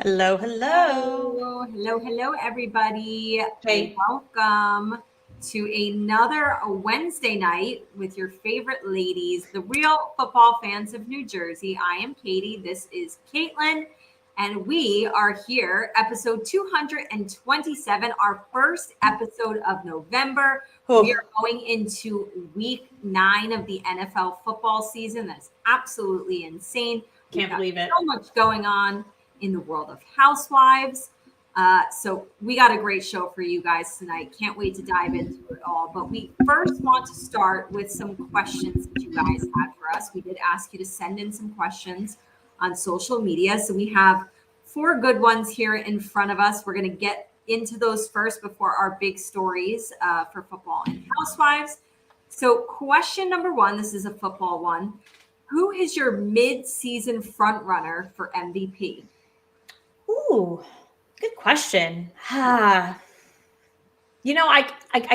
Hello, hello. Hello, everybody. Hey. Welcome to another Wednesday night with your favorite ladies, the real football fans of New Jersey. I am Katie. This is Caitlin, and we are here, episode 227, our first episode of November. We Oh, are going into week 9 of the NFL football season. That's absolutely insane. We've can't got believe it. so much going on in the world of Housewives. So we got a great show for you guys tonight. Can't wait to dive into it all. But we first want to start with some questions that you guys had for us. We did ask you to send in some questions on social media. So we have 4 good ones here in front of us. We're going to get into those first before our big stories for football and Housewives. So, question number 1, this is a football one. Who is your mid-season front runner for MVP? Ooh, good question. I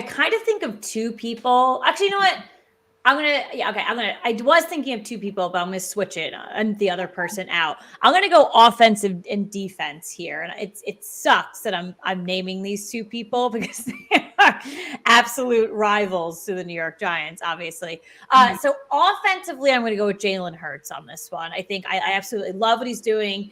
kind of think of two people. Actually, you know what? I was thinking of two people, but I'm gonna switch it and the other person out. I'm gonna go offensive and defense here, and it sucks that I'm naming these two people because they are absolute rivals to the New York Giants, obviously. So offensively, I'm gonna go with Jalen Hurts on this one. I think I absolutely love what he's doing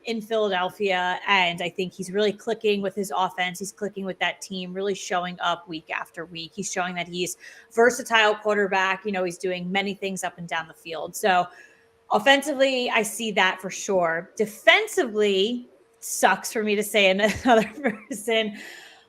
in Philadelphia, and I think he's really clicking with his offense. He's clicking with that team, really showing up week after week. He's showing that he's versatile quarterback. He's doing many things up and down the field. So offensively, I see that for sure. Defensively, sucks for me to say another person.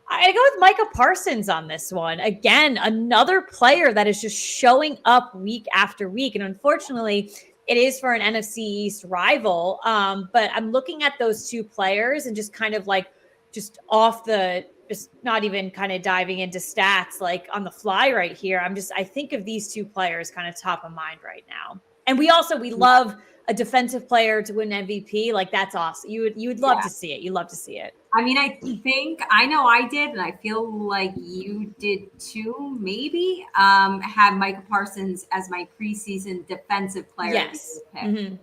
I go with Micah Parsons on this one. Again, another player that is just showing up week after week. And unfortunately, it is for an NFC East rival. But I'm looking at those two players and just kind of like just off the just not even kind of diving into stats like on the fly right here. I think of these two players kind of top of mind right now. And we love a defensive player to win MVP. Like that's awesome. You would love Yeah. to see it. You love to see it. I mean, I know I did, and I feel like you did too, maybe. Had Micah Parsons as my preseason defensive player of the Yes. year pick.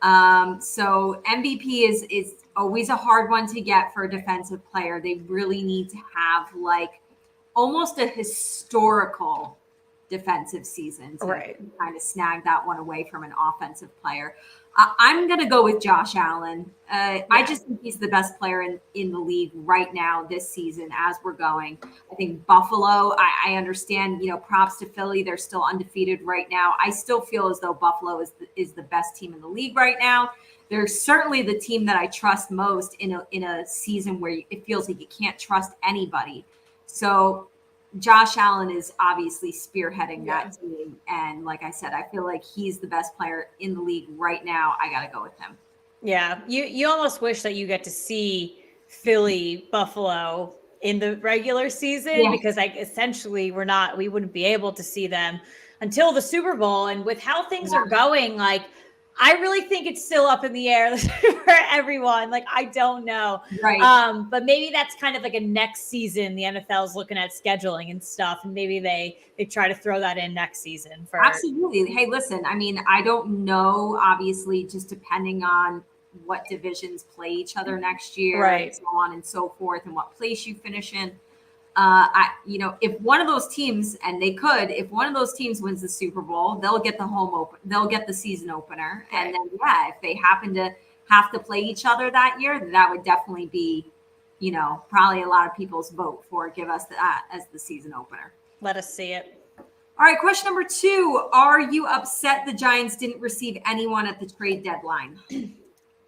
Mm-hmm. So MVP is always a hard one to get for a defensive player. They really need to have like almost a historical defensive season to Right. kind of snag that one away from an offensive player. I'm going to go with Josh Allen. I just think he's the best player in the league right now this season as we're going. I think Buffalo, I understand, props to Philly. They're still undefeated right now. I still feel as though Buffalo is the best team in the league right now. They're certainly the team that I trust most in a season where it feels like you can't trust anybody. So Josh Allen is obviously spearheading that team. And like I said, I feel like he's the best player in the league right now. I got to go with him. Yeah. You almost wish that you get to see Philly, Buffalo in the regular season Yeah. because like essentially we wouldn't be able to see them until the Super Bowl. And with how things are going, like I really think it's still up in the air for everyone. Like I don't know. Right. But maybe that's kind of like a next season. The NFL's looking at scheduling and stuff, and maybe they try to throw that in next season for Absolutely. Hey, listen, I mean, I don't know, obviously, just depending on what divisions play each other next year and right. so on and so forth and what place you finish in. If one of those teams, and they could, if one of those teams wins the Super Bowl, they'll get the they'll get the season opener. Right. And then, if they happen to have to play each other that year, that would definitely be, probably a lot of people's vote for give us that as the season opener. Let us see it. All right, question number 2. Are you upset the Giants didn't receive anyone at the trade deadline?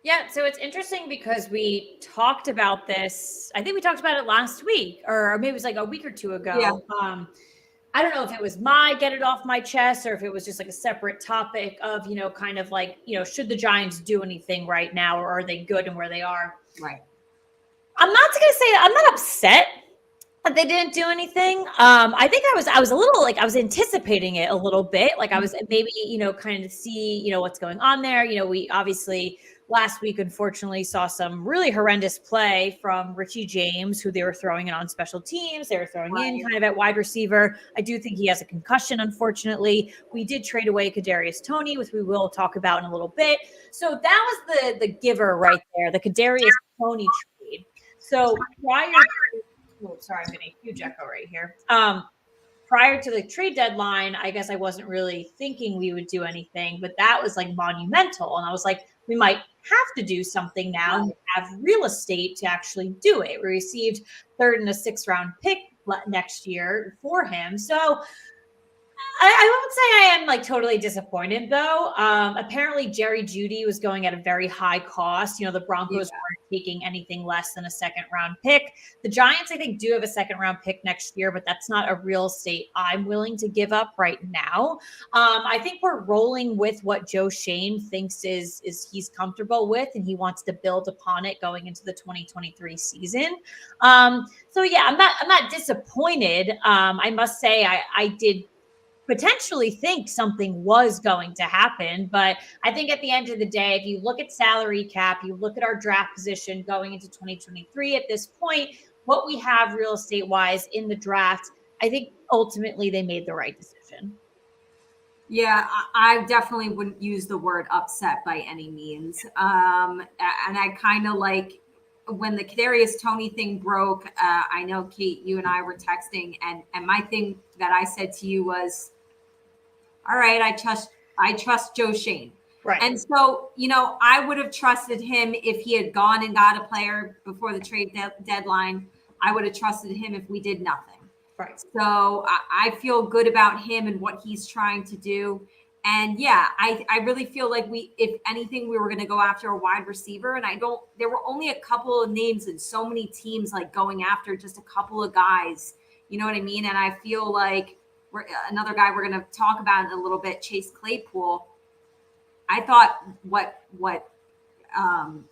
Yeah, so it's interesting because we talked about this. I think we talked about it last week, or maybe it was like a week or two ago. Yeah. I don't know if it was my get it off my chest or if it was just like a separate topic of, kind of like, should the Giants do anything right now or are they good and where they are? Right. I'm not going to say that I'm not upset that they didn't do anything. I think I was a little like I was anticipating it a little bit. Like I was maybe, kind of see, what's going on there. We obviously last week, unfortunately, saw some really horrendous play from Richie James, who they were throwing in on special teams. They were throwing in kind of at wide receiver. I do think he has a concussion, unfortunately. We did trade away Kadarius Toney, which we will talk about in a little bit. So that was the giver right there, the Kadarius Toney trade. So prior to, sorry, I'm getting a huge echo right here. Prior to the trade deadline, I guess I wasn't really thinking we would do anything, but that was like monumental. And I was like, we might have to do something now and have real estate to actually do it. We received third and a 6th round pick next year for him. So I won't say I am like totally disappointed though. Apparently Jerry Jeudy was going at a very high cost. The Broncos weren't taking anything less than a 2nd round pick. The Giants, I think, do have a 2nd round pick next year, but that's not a real estate I'm willing to give up right now. I think we're rolling with what Joe Shane thinks is he's comfortable with, and he wants to build upon it going into the 2023 season. So yeah, I'm not disappointed. I must say I did potentially think something was going to happen. But I think at the end of the day, if you look at salary cap, you look at our draft position going into 2023 at this point, what we have real estate wise in the draft, I think ultimately they made the right decision. Yeah, I definitely wouldn't use the word upset by any means. And I kind of like when the Kadarius Toney thing broke. I know, Kate, you and I were texting, and my thing that I said to you was, all right, I trust Joe Shane. Right. And so, I would have trusted him if he had gone and got a player before the trade deadline. I would have trusted him if we did nothing. Right. So I feel good about him and what he's trying to do. And yeah, I really feel like if anything, we were going to go after a wide receiver. And there were only a couple of names and so many teams like going after just a couple of guys. You know what I mean? And I feel like another guy we're going to talk about in a little bit, Chase Claypool. I thought what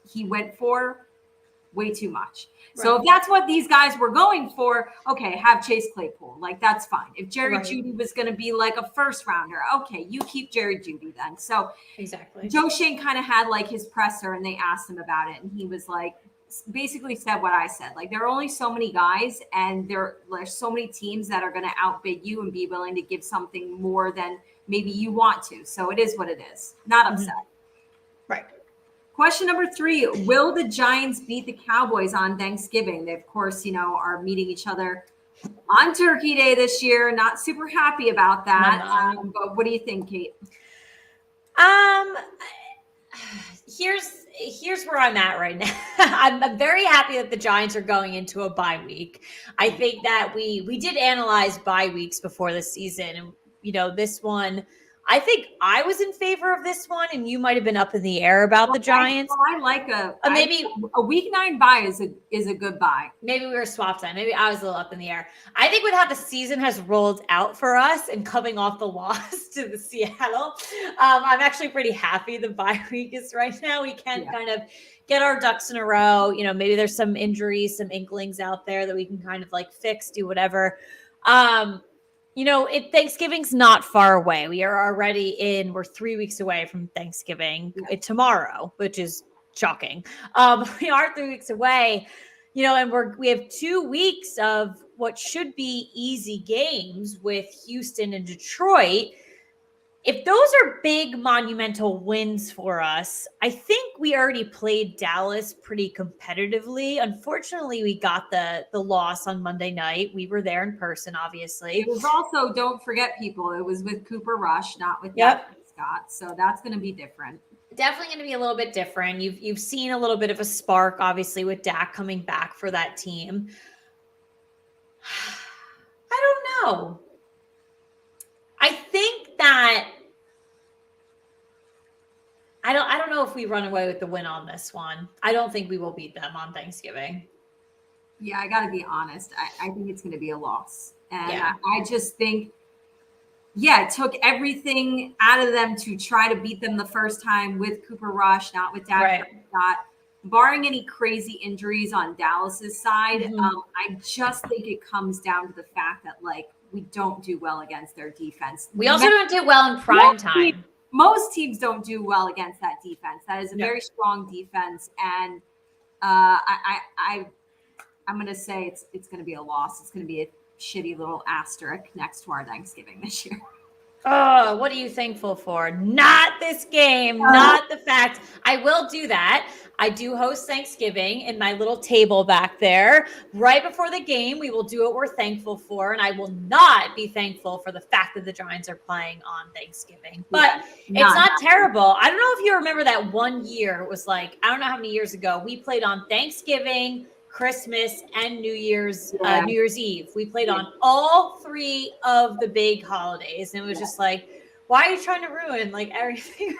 he went for, way too much. Right. So if that's what these guys were going for, okay, have Chase Claypool. Like, that's fine. If Jerry Jeudy was going to be like a 1st rounder, okay, you keep Jerry Jeudy then. So exactly. Joe Shane kind of had like his presser, and they asked him about it, and he was like, basically said what I said. Like, there are only so many guys, and there's so many teams that are going to outbid you and be willing to give something more than maybe you want to. So it is what it is. Not upset. Right. Question number 3, will the Giants beat the Cowboys on Thanksgiving? They, of course, are meeting each other on Turkey Day this year. Not super happy about that. But what do you think, Kate? Here's where I'm at right now. I'm very happy that the Giants are going into a bye week. I think that we did analyze bye weeks before the season, and this one, I think I was in favor of this one, and you might have been up in the air about the Giants. I like maybe a week 9 bye is a good bye. Maybe we were swapped on. Maybe I was a little up in the air. I think with how the season has rolled out for us and coming off the loss to the Seattle, I'm actually pretty happy the bye week is right now. We can kind of get our ducks in a row. Maybe there's some injuries, some inklings out there that we can kind of like fix, do whatever. Thanksgiving's not far away. We are already we're 3 weeks away from Thanksgiving tomorrow, which is shocking. We are 3 weeks away, and we have 2 weeks of what should be easy games with Houston and Detroit. If those are big monumental wins for us, I think we already played Dallas pretty competitively. Unfortunately, we got the loss on Monday night. We were there in person, obviously. It was also, don't forget, people, it was with Cooper Rush, not with Scott. So that's going to be different. Definitely going to be a little bit different. You've seen a little bit of a spark, obviously, with Dak coming back for that team. I don't know. I think that I don't know if we run away with the win on this one. I don't think we will beat them on Thanksgiving. Yeah, I got to be honest. I think it's going to be a loss. And I just think, it took everything out of them to try to beat them the first time with Cooper Rush, not with Dak Prescott. Barring any crazy injuries on Dallas's side, I just think it comes down to the fact that, like, we don't do well against their defense. We also don't do well in prime time. most teams don't do well against that defense. That is a very strong defense, and I'm going to say it's going to be a loss. It's going to be a shitty little asterisk next to our Thanksgiving this year. Oh, what are you thankful for? Not this game, not the fact. I will do that. I do host Thanksgiving in my little table back there. Right before the game, we will do what we're thankful for. And I will not be thankful for the fact that the Giants are playing on Thanksgiving. But it's not terrible. I don't know if you remember that one year. It was like, I don't know how many years ago. We played on Thanksgiving, Christmas, and New Year's Eve. We played on all three of the big holidays. And it was just like, why are you trying to ruin like everything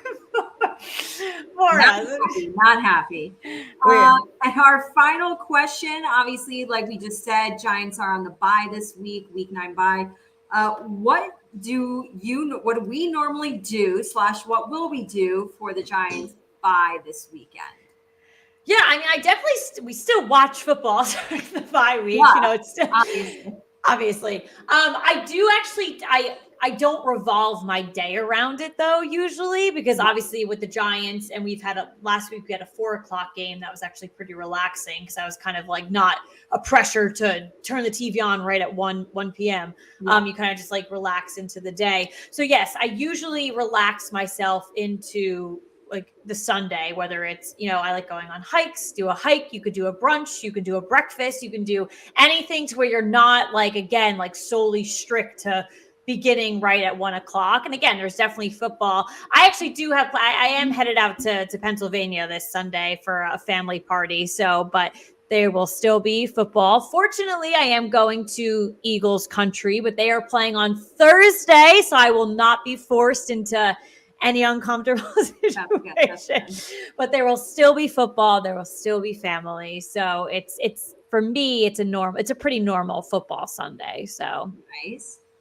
for us? Not happy. And our final question, obviously, like we just said, Giants are on the bye this week 9 bye. What do we normally do / what will we do for the Giants bye this weekend? Yeah, I mean, we still watch football during the bye week. Yeah, it's still obviously. I don't revolve my day around it though, usually, because obviously with the Giants, and last week we had a 4:00 game that was actually pretty relaxing because I was kind of like not a pressure to turn the TV on right at 1 p.m. You kind of just like relax into the day. So yes, I usually relax myself into like the Sunday, whether it's, I like going on hikes, do a hike, you could do a brunch, you could do a breakfast, you can do anything to where you're not like, again, like solely strict to beginning right at 1:00. And again, there's definitely football. I actually do have, I am headed out to Pennsylvania this Sunday for a family party. But there will still be football. Fortunately, I am going to Eagles country, but they are playing on Thursday. So I will not be forced into any uncomfortable situation, but there will still be football. There will still be family. So it's for me, it's a pretty normal football Sunday. So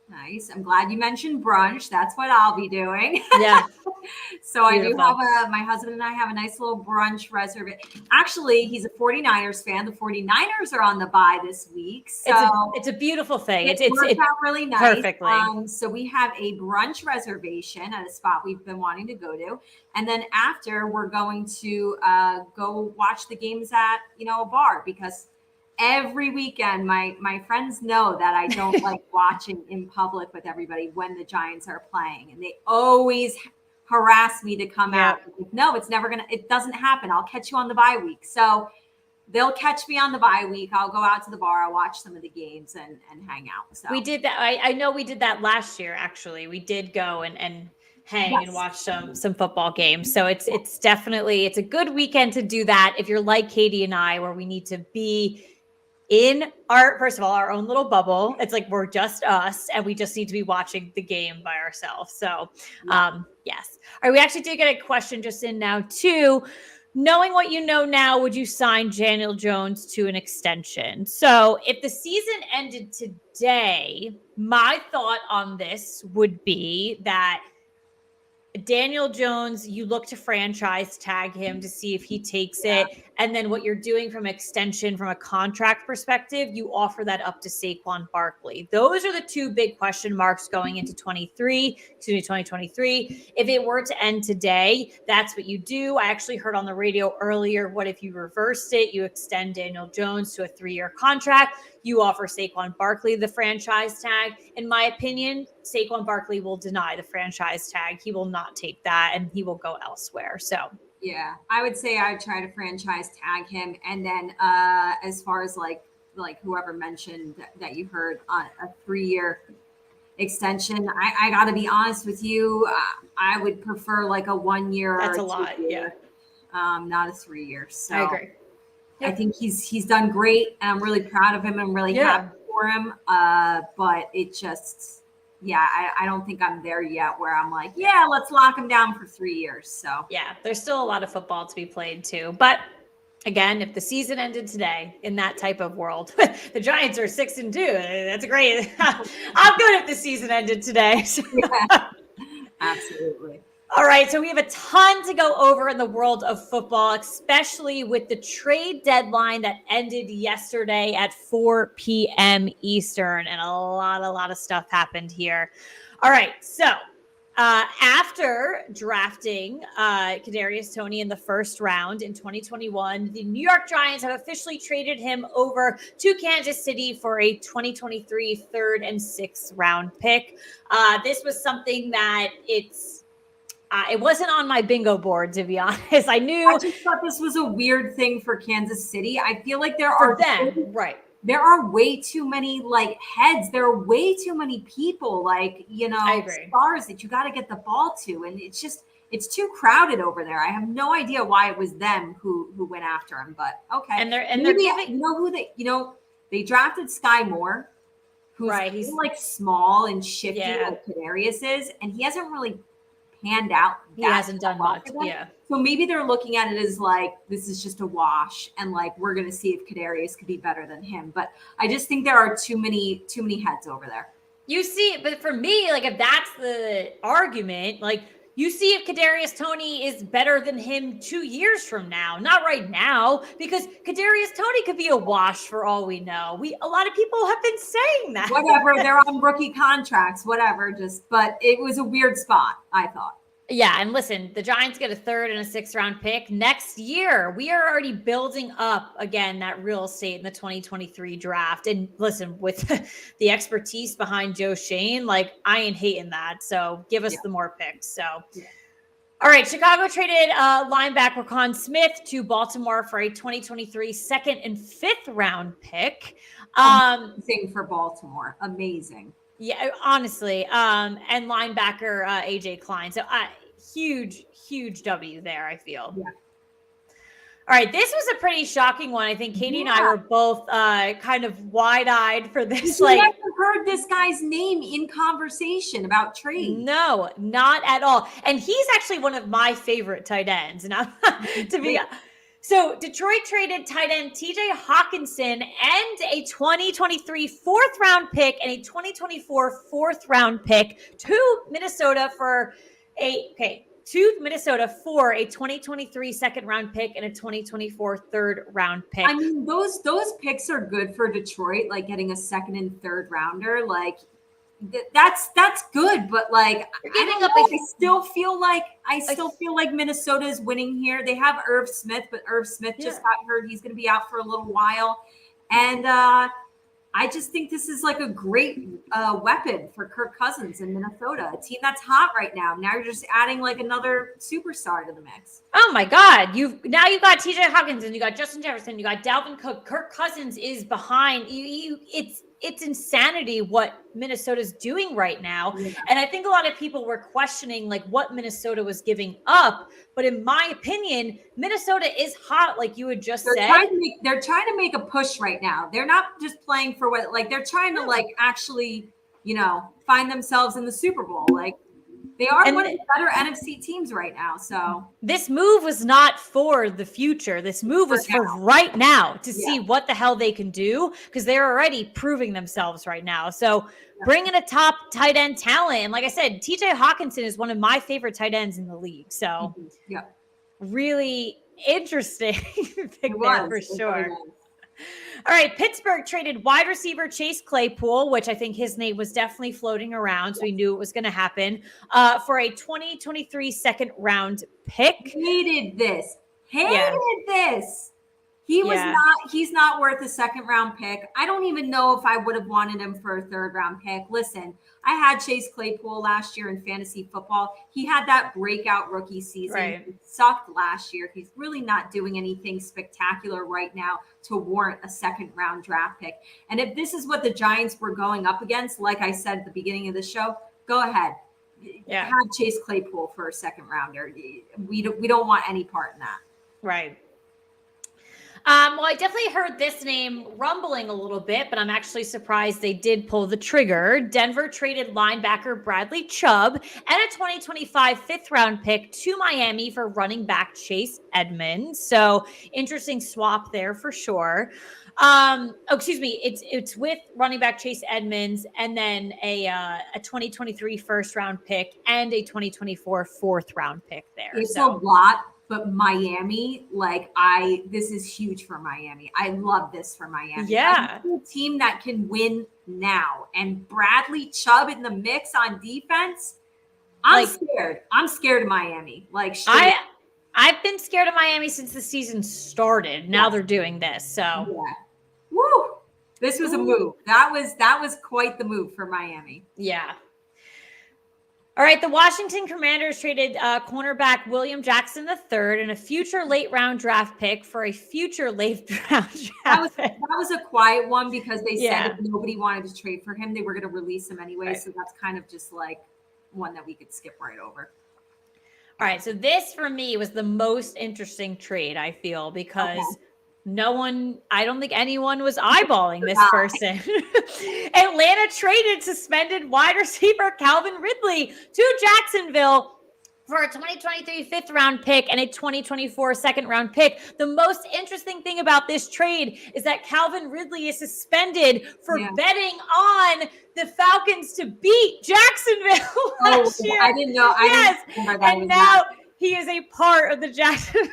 Nice. I'm glad you mentioned brunch. That's what I'll be doing. Yeah. So beautiful. I do have my husband and I have a nice little brunch reservation. Actually, he's a 49ers fan. The 49ers are on the bye this week. So it's a beautiful thing. It worked out really nice. Perfectly. So we have a brunch reservation at a spot we've been wanting to go to. And then after, we're going to go watch the games at, a bar, because every weekend, my friends know that I don't like watching in public with everybody when the Giants are playing. And they always harass me to come out. No, it doesn't happen. I'll catch you on the bye week. So they'll catch me on the bye week. I'll go out to the bar. I'll watch some of the games and hang out. So we did that. I know we did that last year, actually. We did go and hang and watch some football games. So it's definitely, it's a good weekend to do that. If you're like Katie and I, where we need to be in first of all, our own little bubble. It's like we're just us and we just need to be watching the game by ourselves. So yes. All right, we actually did get a question just in now too. Knowing what you know now, would you sign Daniel Jones to an extension? So if the season ended today, my thought on this would be that Daniel Jones, you look to franchise tag him to see if he takes it. And then what you're doing from extension, from a contract perspective, you offer that up to Saquon Barkley. Those are the two big question marks going into 2023. If it were to end today, that's what you do. I actually heard on the radio earlier, what if you reversed it? You extend Daniel Jones to a 3-year contract. You offer Saquon Barkley the franchise tag. In my opinion, Saquon Barkley will deny the franchise tag. He will not take that, and he will go elsewhere. So yeah, I would say I would try to franchise tag him. And then as far as like whoever mentioned that you heard on a 3-year extension, I got to be honest with you. I would prefer like a 1-year. That's a lot. Yeah. Not a 3 years. So I agree. Yep. I think he's done great, and I'm really proud of him. I'm really happy for him. But it just, I don't think I'm there yet where I'm like, let's lock him down for 3 years. So there's still a lot of football to be played too. But again, if the season ended today in that type of world, the Giants are 6-2. That's great. I'm good if the season ended today. Yeah, absolutely. All right, so we have a ton to go over in the world of football, especially with the trade deadline that ended yesterday at 4 p.m. Eastern, and a lot of stuff happened here. All right, so After drafting Kadarius Toney in the first round in 2021, the New York Giants have officially traded him over to Kansas City for a 2023 third and sixth round pick. This was something that it wasn't on my bingo board, to be honest. I just thought this was a weird thing for Kansas City. I feel like there for are them, right. There are way too many like heads. There are way too many people, like, stars that you got to get the ball to. And it's too crowded over there. I have no idea why it was them who went after him, but okay. And they're giving, they drafted Sky Moore, who's right. He's like small and shifty like Kadarius is, and he hasn't really panned out. He hasn't done much. Yeah. So maybe they're looking at it as like, this is just a wash. And like, we're going to see if Kadarius could be better than him. But I just think there are too many heads over there. You see, but for me, like if that's the argument, like you see if Kadarius Toney is better than him 2 years from now, not right now, because Kadarius Toney could be a wash for all we know. A lot of people have been saying that. Whatever, they're on rookie contracts, whatever. But it was a weird spot, I thought. Yeah, and listen, the Giants get a third and a sixth round pick next year. We are already building up again that real estate in the 2023 draft. And listen, with the expertise behind Joe Shane, like I ain't hating that. So give us the more picks. So, all right, Chicago traded linebacker Con Smith to Baltimore for a 2023 second and fifth round pick. Amazing for Baltimore, amazing. Yeah, honestly, and linebacker AJ Klein. So huge W there, I feel. Yeah. All right, this was a pretty shocking one. I think Katie and I were both kind of wide-eyed for this. You never heard this guy's name in conversation about trade. No, not at all. And he's actually one of my favorite tight ends. And to be So Detroit traded tight end TJ Hawkinson and a 2023 fourth round pick and a 2024 fourth round pick to Minnesota for a 2023 second round pick and a 2024 third round pick. I mean, those picks are good for Detroit, like getting a second and third rounder. Like that's good, but like I still feel like Minnesota is winning here. They have Irv Smith, but Irv Smith just got hurt. He's going to be out for a little while, and I just think this is like a great weapon for Kirk Cousins in Minnesota, a team that's hot right now. Now you're just adding like another superstar to the mix. Oh my God. You've got TJ Hawkinson, you got Justin Jefferson, you got Dalvin Cook. Kirk Cousins is behind you. It's insanity what Minnesota's doing right now. Yeah. And I think a lot of people were questioning like what Minnesota was giving up. But in my opinion, Minnesota is hot, like you had just said. They're trying to make a push right now. They're not just playing for what, like they're trying to like actually, find themselves in the Super Bowl. Like they are one of the better NFC teams right now. So this move was not for the future. This move was for right now to see what the hell they can do because they're already proving themselves right now. So bring in a top tight end talent. And like I said, TJ Hawkinson is one of my favorite tight ends in the league. So really interesting pick there for sure. All right, Pittsburgh traded wide receiver Chase Claypool, which I think his name was definitely floating around, so we knew it was going to happen, for a 2023 second round pick. Hated this. He's not worth a second round pick. I don't even know if I would have wanted him for a third round pick. Listen, I had Chase Claypool last year in fantasy football. He had that breakout rookie season. Right. He sucked last year. He's really not doing anything spectacular right now to warrant a second round draft pick. And if this is what the Giants were going up against, like I said at the beginning of the show, go ahead. Have Chase Claypool for a second rounder. We don't want any part in that. Right. Well, I definitely heard this name rumbling a little bit, but I'm actually surprised they did pull the trigger. Denver traded linebacker Bradley Chubb and a 2025 fifth round pick to Miami for running back Chase Edmonds. So interesting swap there for sure. It's with running back Chase Edmonds and then a 2023 first round pick and a 2024 fourth round pick there. It's a lot. But Miami, this is huge for Miami. I love this for Miami. Yeah. A team that can win now. And Bradley Chubb in the mix on defense, I'm scared. I'm scared of Miami. Like I've been scared of Miami since the season started. Now they're doing this. So yeah. Woo. This was a move. That was quite the move for Miami. Yeah. All right, the Washington Commanders traded cornerback William Jackson III and a future late round draft pick for a future late round draft pick. That was a quiet one because they said if nobody wanted to trade for him, they were going to release him anyway. Right. So that's kind of just like one that we could skip right over. All right, so this for me was the most interesting trade, I feel, because I don't think anyone was eyeballing this person. Atlanta traded suspended wide receiver Calvin Ridley to Jacksonville for a 2023 fifth round pick and a 2024 second round pick. The most interesting thing about this trade is that Calvin Ridley is suspended for betting on the Falcons to beat Jacksonville last year. I didn't know. And now he is a part of the Jacksonville.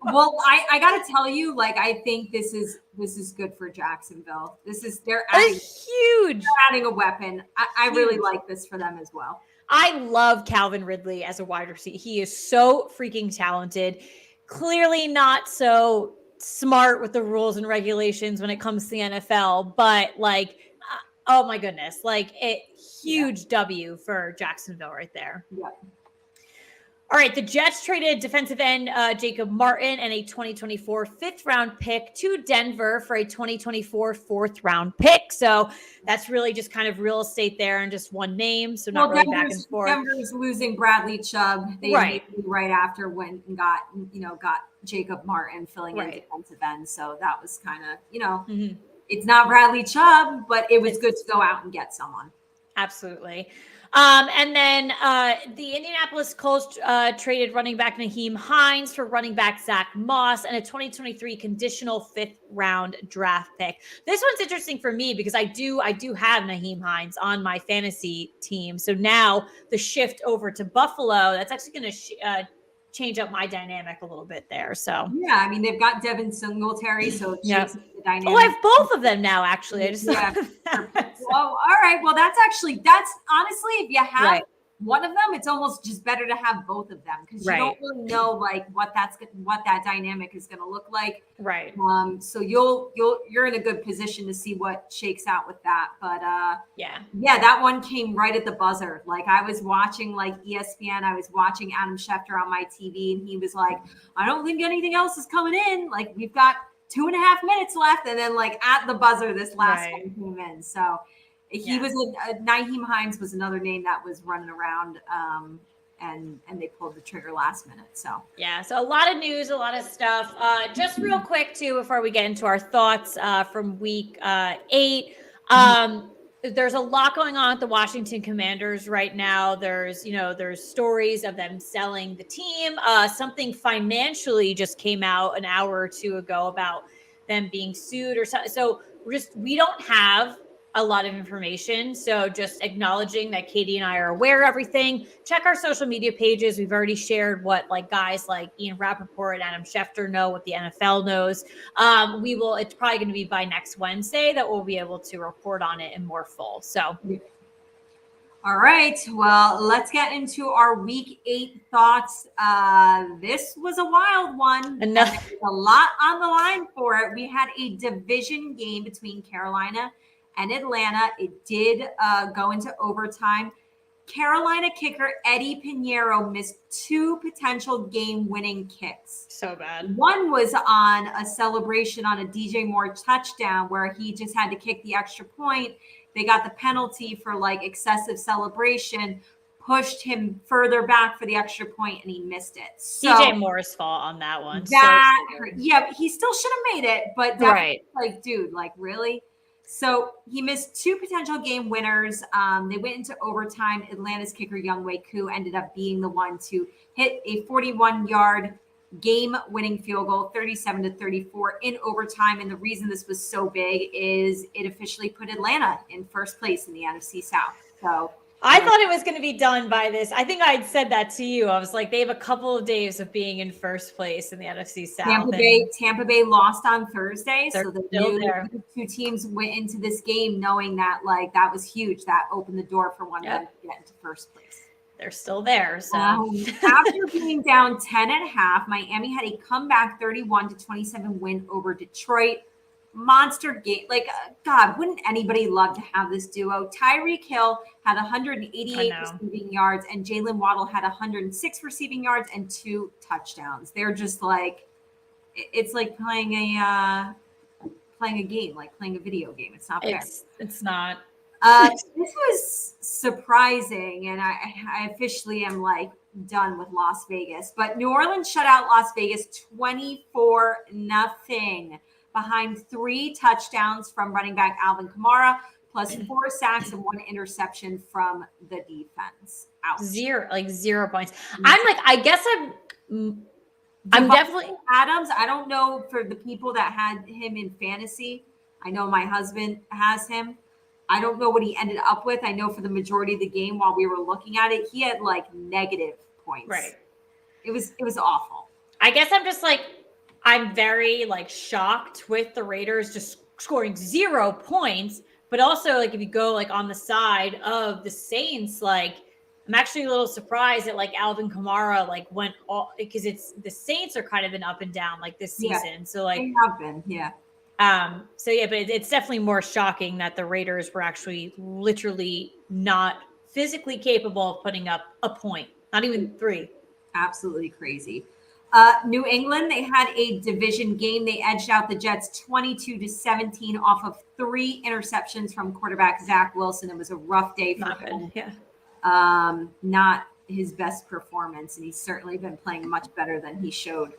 Well, I got to tell you, like, I think this is good for Jacksonville. They're adding a weapon. I really like this for them as well. I love Calvin Ridley as a wide receiver. He is so freaking talented. Clearly not so smart with the rules and regulations when it comes to the NFL, but like, oh my goodness, like a huge W for Jacksonville right there. Yeah. All right, the Jets traded defensive end Jacob Martin and a 2024 fifth round pick to Denver for a 2024 fourth round pick. So that's really just kind of real estate there and just one name. So not really back and forth. Denver's losing Bradley Chubb. They right after went and got Jacob Martin filling in defensive end. So that was kind of, it's not Bradley Chubb, but it was good to go out and get someone. Absolutely. And then the Indianapolis Colts traded running back Nyheim Hines for running back Zach Moss and a 2023 conditional fifth round draft pick. This one's interesting for me because I do have Nyheim Hines on my fantasy team. So now the shift over to Buffalo, that's actually going to change up my dynamic a little bit there. So yeah, I mean they've got Devin Singletary, so it changes the dynamic. Oh, I have both of them now. Actually, I just all right. Well, that's honestly, if you have one of them, it's almost just better to have both of them because you don't really know like what that dynamic is going to look like. Right. So you're in a good position to see what shakes out with that. But that one came right at the buzzer. Like I was watching like ESPN, I was watching Adam Schefter on my TV, and he was like, "I don't think anything else is coming in. Like we've got 2.5 minutes left," and then like at the buzzer, this last one came in. So. He was Nyheim Hines was another name that was running around, and they pulled the trigger last minute. So so a lot of news, a lot of stuff. Just real quick too, before we get into our thoughts from week 8. There's a lot going on at the Washington Commanders right now. There's stories of them selling the team. Something financially just came out an hour or two ago about them being sued or something. So we don't have a lot of information. So just acknowledging that Katie and I are aware of everything. Check our social media pages. We've already shared what like guys like Ian Rappaport and Adam Schefter know, what the NFL knows. It's probably going to be by next Wednesday that we'll be able to report on it in more full. So. All right. Well, let's get into our week 8 thoughts. This was a wild one. Enough. There's a lot on the line for it. We had a division game between Carolina and Atlanta. It did go into overtime. Carolina kicker Eddie Pinheiro missed 2 potential game-winning kicks. So bad. One was on a celebration on a DJ Moore touchdown where he just had to kick the extra point. They got the penalty for like excessive celebration, pushed him further back for the extra point, and he missed it. So DJ Moore's fault on that one. He still should have made it, but like, dude, like really? So he missed 2 potential game winners. They went into overtime. Atlanta's kicker Younghoe Koo ended up being the one to hit a 41-yard game-winning field goal, 37-34 in overtime. And the reason this was so big is it officially put Atlanta in first place in the NFC South. So I thought it was going to be done by this. I think I'd said that to you. I was like, they have a couple of days of being in first place in the NFC South. Tampa Bay lost on Thursday. So the two teams went into this game knowing that like that was huge. That opened the door for one of them to get into first place. they're still there. So after being down 10.5, Miami had a comeback 31-27 win over Detroit. Monster game. Like, God, wouldn't anybody love to have this duo? Tyreek Hill had 188 receiving yards, and Jalen Waddle had 106 receiving yards and 2 touchdowns. They're just like, it's like playing a game, like playing a video game. It's not fair. It's not. This was surprising, and I officially am like done with Las Vegas. But New Orleans shut out Las Vegas 24-0 behind 3 touchdowns from running back Alvin Kamara, plus 4 sacks and 1 interception from the defense. Ouch. 0 points. I'm like, I guess I'm definitely Adams. I don't know for the people that had him in fantasy. I know my husband has him. I don't know what he ended up with. I know for the majority of the game while we were looking at it, he had like negative points. Right. It was awful. I guess I'm just like, I'm very like shocked with the Raiders just scoring 0 points, but also like if you go like on the side of the Saints, like I'm actually a little surprised that like Alvin Kamara like went all because it's the Saints are kind of been up and down like this season. Yeah, so like they have been, yeah. So yeah, but it's definitely more shocking that the Raiders were actually literally not physically capable of putting up a point, not even 3. Absolutely crazy. New England, they had a division game. They edged out the Jets 22-17 off of 3 interceptions from quarterback Zach Wilson. It was a rough day for him. Yeah. Not his best performance, and he's certainly been playing much better than he showed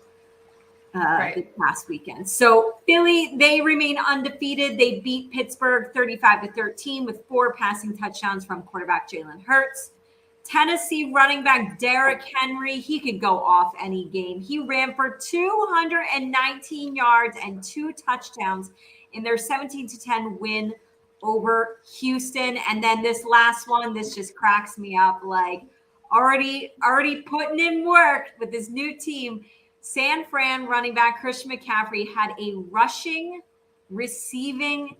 this past weekend. So Philly, they remain undefeated. They beat Pittsburgh 35-13 with 4 passing touchdowns from quarterback Jalen Hurts. Tennessee running back Derrick Henry, he could go off any game. He ran for 219 yards and 2 touchdowns in their 17-10 win over Houston. And then this last one, this just cracks me up. Like already putting in work with this new team. San Fran running back Christian McCaffrey had a rushing, receiving,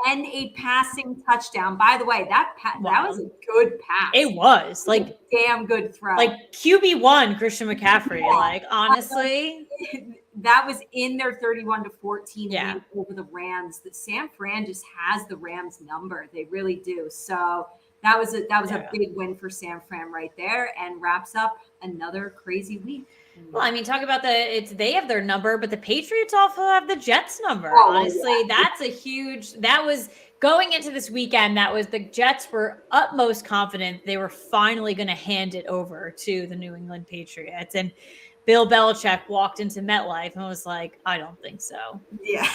and a passing touchdown. By the way, that was a good pass. It was like damn good throw. Like QB1 Christian McCaffrey. Yeah. Like honestly, that was in their 31-14 win over the Rams. The San Fran just has the Rams number. They really do. So that was a big win for San Fran right there, and wraps up another crazy week. Well, I mean, talk about they have their number, but the Patriots also have the Jets number. Honestly, that's a huge, that was going into this weekend. That was the Jets were utmost confident they were finally going to hand it over to the New England Patriots. And Bill Belichick walked into MetLife and was like, I don't think so. Yeah.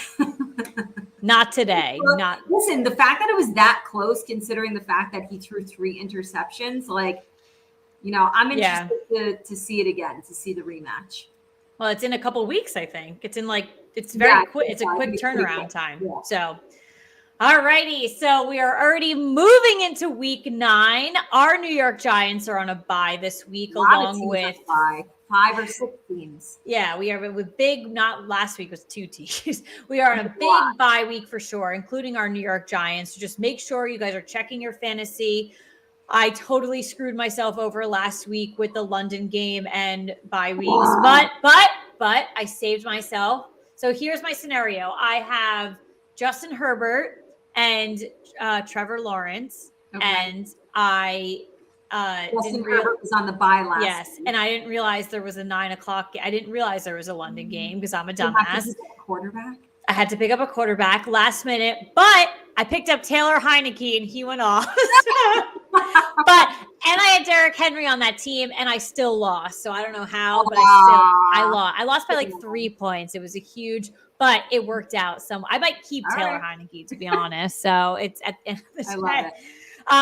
Not today. Well, listen, the fact that it was that close, considering the fact that he threw 3 interceptions, like, you know, I'm interested to see it again, to see the rematch. Well, it's in a couple of weeks, I think. It's in it's very quick. It's a quick turnaround time. Yeah. So, all righty. So we are already moving into week 9. Our New York Giants are on a bye this week, along with 5 or 6 teams. Yeah, we are with not last week was 2 teams. We are on a big bye week for sure, including our New York Giants. So just make sure you guys are checking your fantasy. I totally screwed myself over last week with the London game and bye weeks, but I saved myself. So here's my scenario. I have Justin Herbert and Trevor Lawrence, and I Justin Herbert was on the bye last. Yes, week. And I didn't realize there was a 9 o'clock. I didn't realize there was a London game because I'm a dumbass. Quarterback. I had to pick up a quarterback last minute, but I picked up Taylor Heineke and he went off. And I had Derrick Henry on that team and I still lost. So I don't know how, but I lost. I lost by like 3 points. It was a huge, but it worked out. So I might keep Taylor Heineke, to be honest. So it's at the end of the day. I love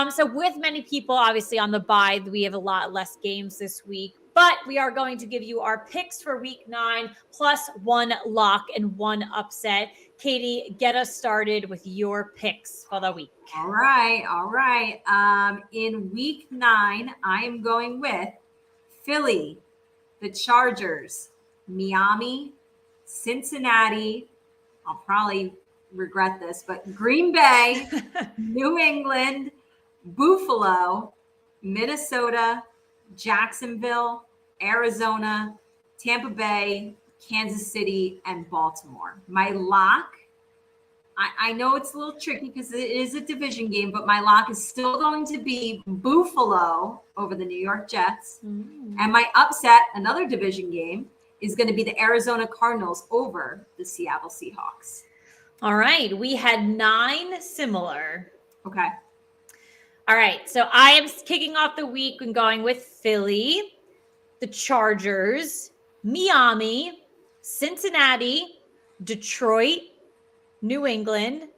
it. So with many people, obviously on the bye, we have a lot less games this week. But we are going to give you our picks for week 9, plus 1 lock and 1 upset. Katie, get us started with your picks for the week. All right. In week 9, I am going with Philly, the Chargers, Miami, Cincinnati. I'll probably regret this, but Green Bay, New England, Buffalo, Minnesota, Jacksonville, Arizona, Tampa Bay, Kansas City, and Baltimore. My lock, I know it's a little tricky because it is a division game, but my lock is still going to be Buffalo over the New York Jets. And my upset, another division game, is going to be the Arizona Cardinals over the Seattle Seahawks. All right. We had 9 similar. Okay. All right. So I am kicking off the week and going with Philly, the Chargers, Miami, Cincinnati, Detroit, New England,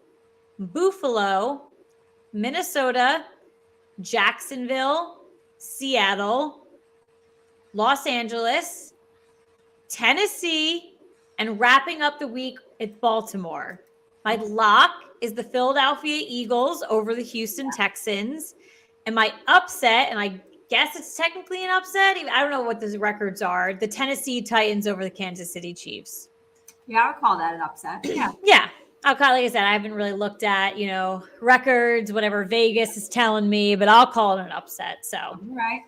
Buffalo, Minnesota, Jacksonville, Seattle, Los Angeles, Tennessee, and wrapping up the week at Baltimore. My lock is the Philadelphia Eagles over the Houston Texans. And my upset, and I guess it's technically an upset, I don't know what the records are, the Tennessee Titans over the Kansas City Chiefs. Yeah, I would call that an upset. Yeah. Yeah. I'll call, like I said, I haven't really looked at, records, whatever Vegas is telling me, but I'll call it an upset. So, All right.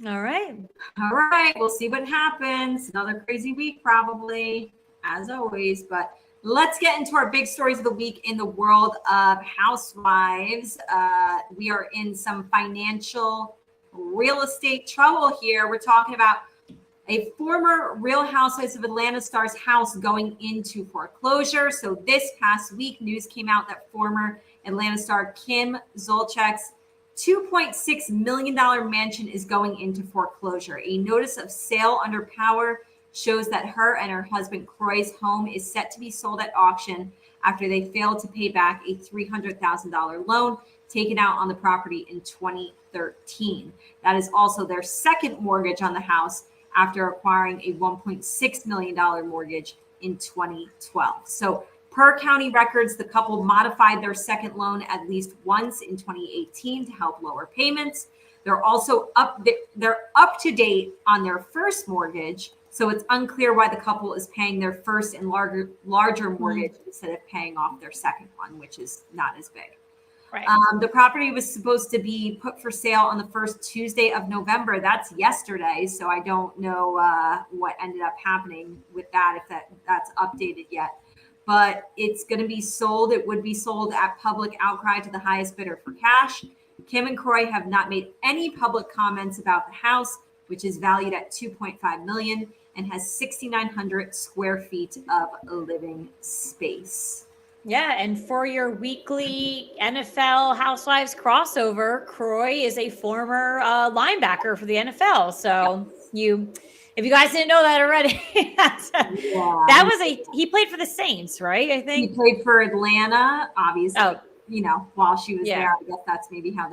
All right. We'll see what happens. Another crazy week, probably, as always. But let's get into our big stories of the week in the world of Housewives. We are in some financial real estate trouble here. We're talking about a former Real Housewives of Atlanta star's house going into foreclosure. So this past week, news came out that former Atlanta star Kim Zolciak's $2.6 million mansion is going into foreclosure. A notice of sale under power shows that her and her husband Kroy's home is set to be sold at auction after they failed to pay back a $300,000 loan taken out on the property in 2013. That is also their second mortgage on the house after acquiring a $1.6 million mortgage in 2012. So per county records, the couple modified their second loan at least once in 2018 to help lower payments. They're also up to date on their first mortgage. So it's unclear why the couple is paying their first and larger mortgage instead of paying off their second one, which is not as big. Right. The property was supposed to be put for sale on the first Tuesday of November. That's yesterday. So I don't know what ended up happening with that, if that's updated yet. But it's going to be sold. It would be sold at public outcry to the highest bidder for cash. Kim and Kroy have not made any public comments about the house, which is valued at $2.5 million and has 6,900 square feet of living space. Yeah, and for your weekly NFL Housewives crossover, Kroy is a former linebacker for the NFL. So if you guys didn't know that already, he played for the Saints, right? I think he played for Atlanta, obviously. While she was there, I guess that's maybe when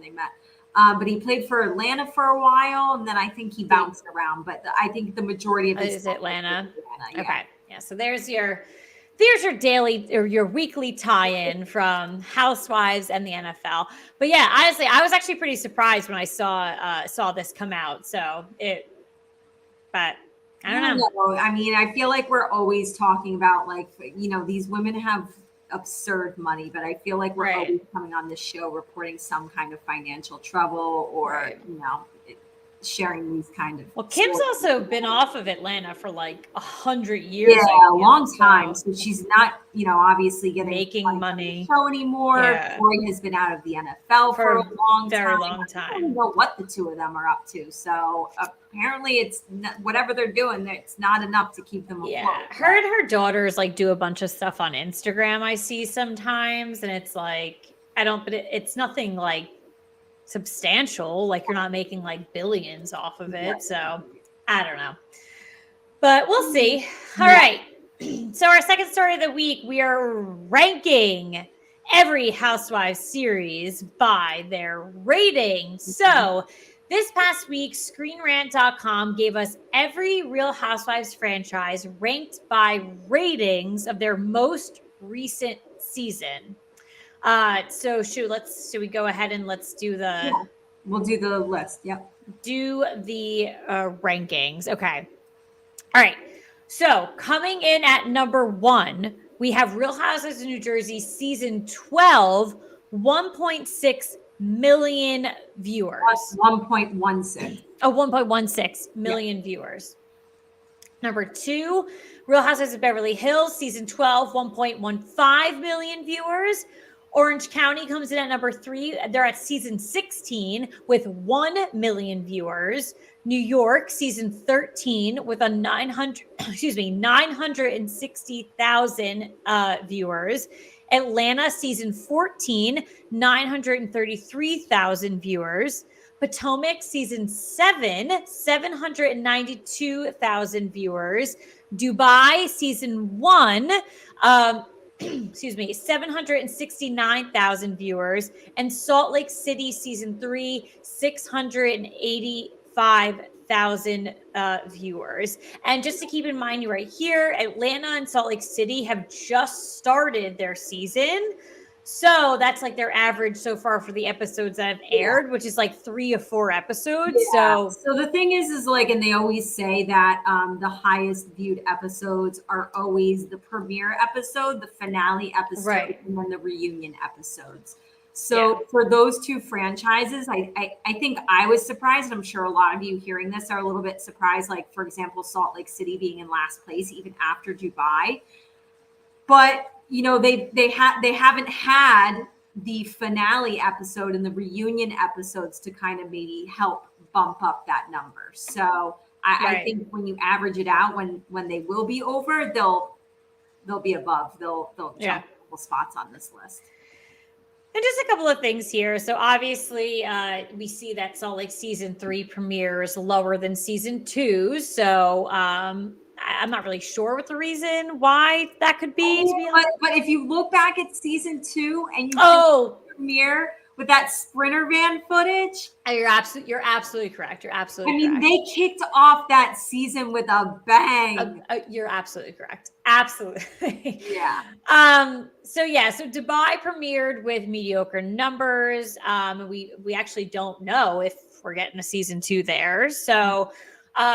they met. But he played for Atlanta for a while, and then I think he bounced around. But I think the majority of his is Atlanta. Okay, yeah. So there's your daily or your weekly tie-in from Housewives and the NFL. But yeah, honestly, I was actually pretty surprised when I saw this come out. But I don't know. I mean, I feel like we're always talking about these women have absurd money, but I feel like we're always coming on this show reporting some kind of financial trouble or sharing these kind of. Well, Kim's also been off of Atlanta for like 100 years. Yeah, a long time. So she's not, obviously making money show anymore. Yeah. Kroy has been out of the NFL for a very long time. I don't know what the two of them are up to. So apparently, it's whatever they're doing. It's not enough to keep them afloat. Yeah, her daughters do a bunch of stuff on Instagram. I see sometimes, and it's like but it's nothing like substantial. Like you're not making like billions off of it. So I don't know, but we'll see. All right. So our second story of the week, we are ranking every Housewives series by their rating. So this past week, ScreenRant.com gave us every Real Housewives franchise ranked by ratings of their most recent season. So should we go ahead and let's do we'll do the list. Yep. Do the rankings. Okay. All right. So coming in at number 1, we have Real Housewives of New Jersey season 12, $1.6 million viewers. 1.16. Oh, 1.16 million viewers. Number 2, Real Housewives of Beverly Hills, season 12, 1.15 million viewers. Orange County comes in at number 3. They're at season 16 with 1 million viewers. New York, season 13 with a 960,000 viewers. Atlanta, season 14, 933,000 viewers. Potomac, season 7, 792,000 viewers. Dubai, season 1, 769,000 viewers. And Salt Lake City, season 3, 685,000 viewers. And just to keep in mind, right here, Atlanta and Salt Lake City have just started their season. So that's like their average so far for the episodes that have aired, which is like 3 or 4 episodes. So the thing is like, and they always say that the highest viewed episodes are always the premiere episode, the finale episode, and then the reunion episodes. So for those 2 franchises, I think I was surprised. I'm sure a lot of you hearing this are a little bit surprised. Like, for example, Salt Lake City being in last place, even after Dubai. But you know, they haven't had the finale episode and the reunion episodes to kind of maybe help bump up that number. So I think when you average it out, when they will be over, they'll be above. They'll jump a couple spots on this list. And just a couple of things here. So obviously, we see that Salt Lake season 3 premieres lower than season 2. So I'm not really sure what the reason why that could be. To be honest. But if you look back at season 2 and you premiere with that Sprinter van footage, you're absolutely correct. You're absolutely. I mean, they kicked off that season with a bang. You're absolutely correct. Absolutely. Yeah. So Dubai premiered with mediocre numbers. We actually don't know if we're getting a season 2 there. So.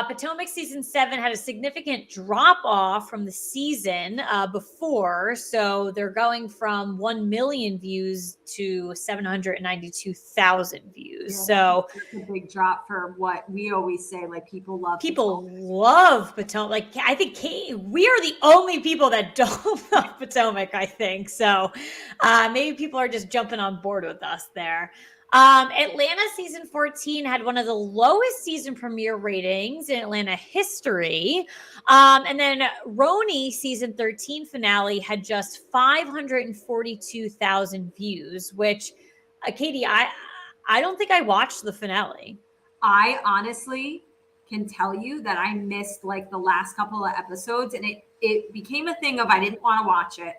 Potomac season 7 had a significant drop off from the season before. So they're going from 1 million views to 792,000 views. So it's a big drop for what we always say, like people love Potomac. Like, I think we are the only people that don't love Potomac, I think. So maybe people are just jumping on board with us there. Atlanta season 14 had one of the lowest season premiere ratings in Atlanta history. And then Roni season 13 finale had just 542,000 views, which Katie, I don't think I watched the finale. I honestly can tell you that I missed like the last couple of episodes, and it became a thing of I didn't want to watch it.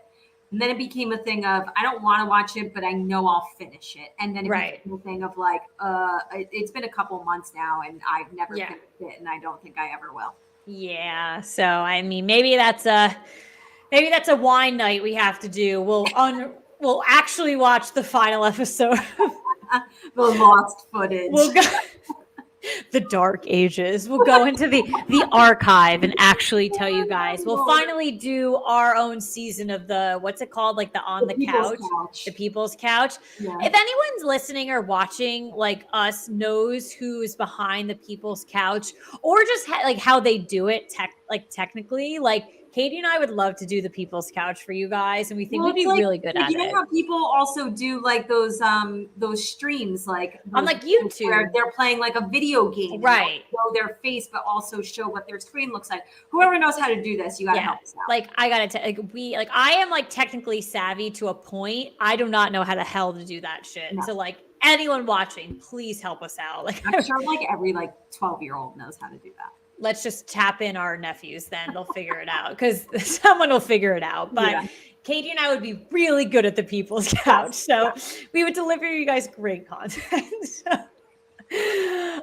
And then it became a thing of I don't want to watch it, but I know I'll finish it. And then it became a thing of like, it's been a couple months now, and I've never finished it, and I don't think I ever will. Yeah. So I mean, maybe that's a wine night we have to do. We'll actually watch the final episode. The lost footage. We'll go. The dark ages. We'll go into the archive and actually tell you guys. We'll finally do our own season of the, what's it called? Like the couch. The People's Couch. Yeah. If anyone's listening or watching like us knows who's behind the People's Couch or just like how they do it technically, like Katie and I would love to do the People's Couch for you guys, and we think we'd be really good at it. You know how people also do like those streams, like on like YouTube, where they're playing like a video game, right? Show their face, but also show what their screen looks like. Whoever knows how to do this, you gotta help us out. Like I gotta I am like technically savvy to a point. I do not know how the hell to do that shit. No. So like anyone watching, please help us out. Like I'm sure like every like 12-year-old knows how to do that. Let's just tap in our nephews, then they'll figure it out because someone will figure it out. But Katie and I would be really good at the People's Couch. So we would deliver you guys great content.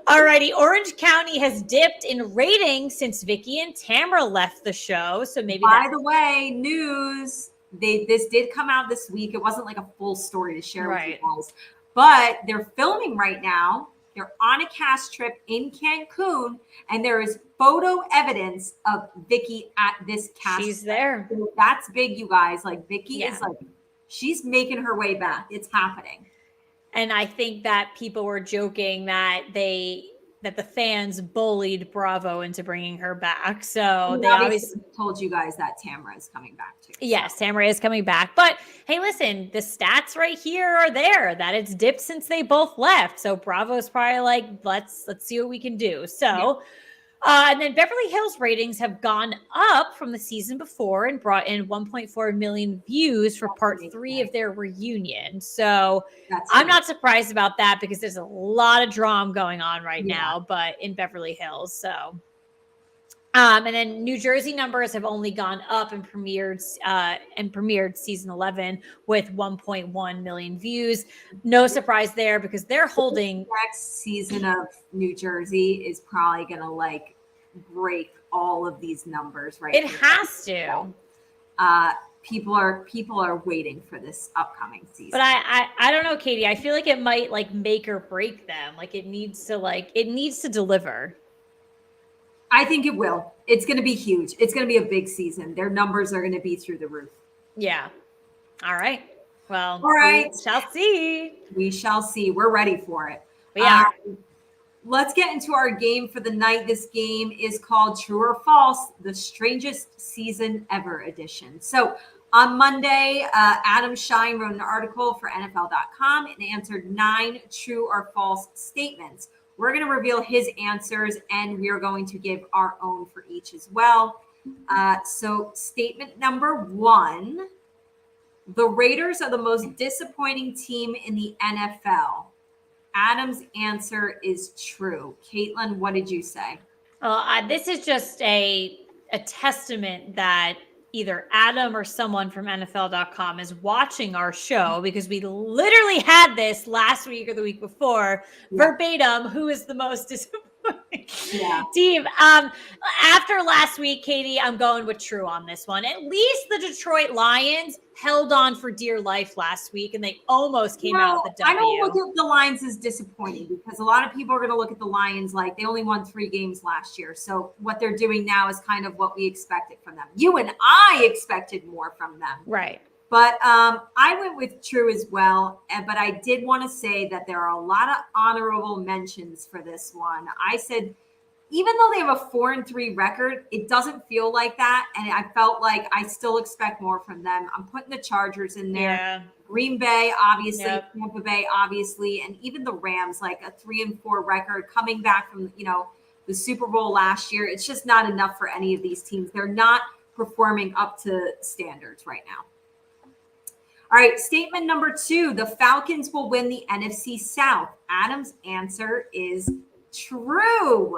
Alrighty, Orange County has dipped in ratings since Vicky and Tamara left the show. So maybe by the way, news, this did come out this week. It wasn't like a full story to share with you guys, but they're filming right now. They're on a cast trip in Cancun, and there is photo evidence of Vicky at this cast. She's there. So that's big, you guys. Like Vicky is like, she's making her way back. It's happening. And I think that people were joking that that the fans bullied Bravo into bringing her back. So We they obviously told you guys that Tamara is coming back too. yes, So. Tamara is coming back. But hey, listen, the stats right here are there that it's dipped since they both left. So Bravo's probably like, let's see what we can do. So and then Beverly Hills ratings have gone up from the season before and brought in 1.4 million views for part 3 of their reunion. So I'm not surprised about that because there's a lot of drama going on right now, but in Beverly Hills. So, and then New Jersey numbers have only gone up and premiered season 11 with 1.1 million views. No surprise there because they're holding. Next season of New Jersey is probably going to like break all of these numbers, right? It has to. People are waiting for this upcoming season. But I don't know, Katie. I feel like it might like make or break them. Like it needs to deliver. I think it will. It's going to be huge. It's going to be a big season. Their numbers are going to be through the roof. Yeah. All right. Well, all right. We shall see. We shall see. We're ready for it. We are. Let's get into our game for the night. This game is called True or False, the Strangest Season Ever edition. So on Monday, Adam Shine wrote an article for NFL.com and answered 9 true or false statements. We're going to reveal his answers, and we are going to give our own for each as well. So statement number 1, the Raiders are the most disappointing team in the NFL. Adam's answer is true. Caitlin, what did you say? This is just a testament that either Adam or someone from NFL.com is watching our show because we literally had this last week or the week before, verbatim, who is the most disappointing team. After last week, Katie, I'm going with true on this one. At least the Detroit Lions held on for dear life last week, and they almost came out with the W. I don't look at the Lions as disappointing because a lot of people are going to look at the Lions like they only won 3 games last year. So what they're doing now is kind of what we expected from them. You and I expected more from them. Right. But I went with true as well. But I did want to say that there are a lot of honorable mentions for this one. I said, even though they have a 4-3 record, it doesn't feel like that. And I felt like I still expect more from them. I'm putting the Chargers in there. Yeah. Green Bay, obviously, Tampa Bay, obviously, and even the Rams, like a 3-4 record coming back from, the Super Bowl last year. It's just not enough for any of these teams. They're not performing up to standards right now. All right, statement number 2, the Falcons will win the NFC South. Adam's answer is true.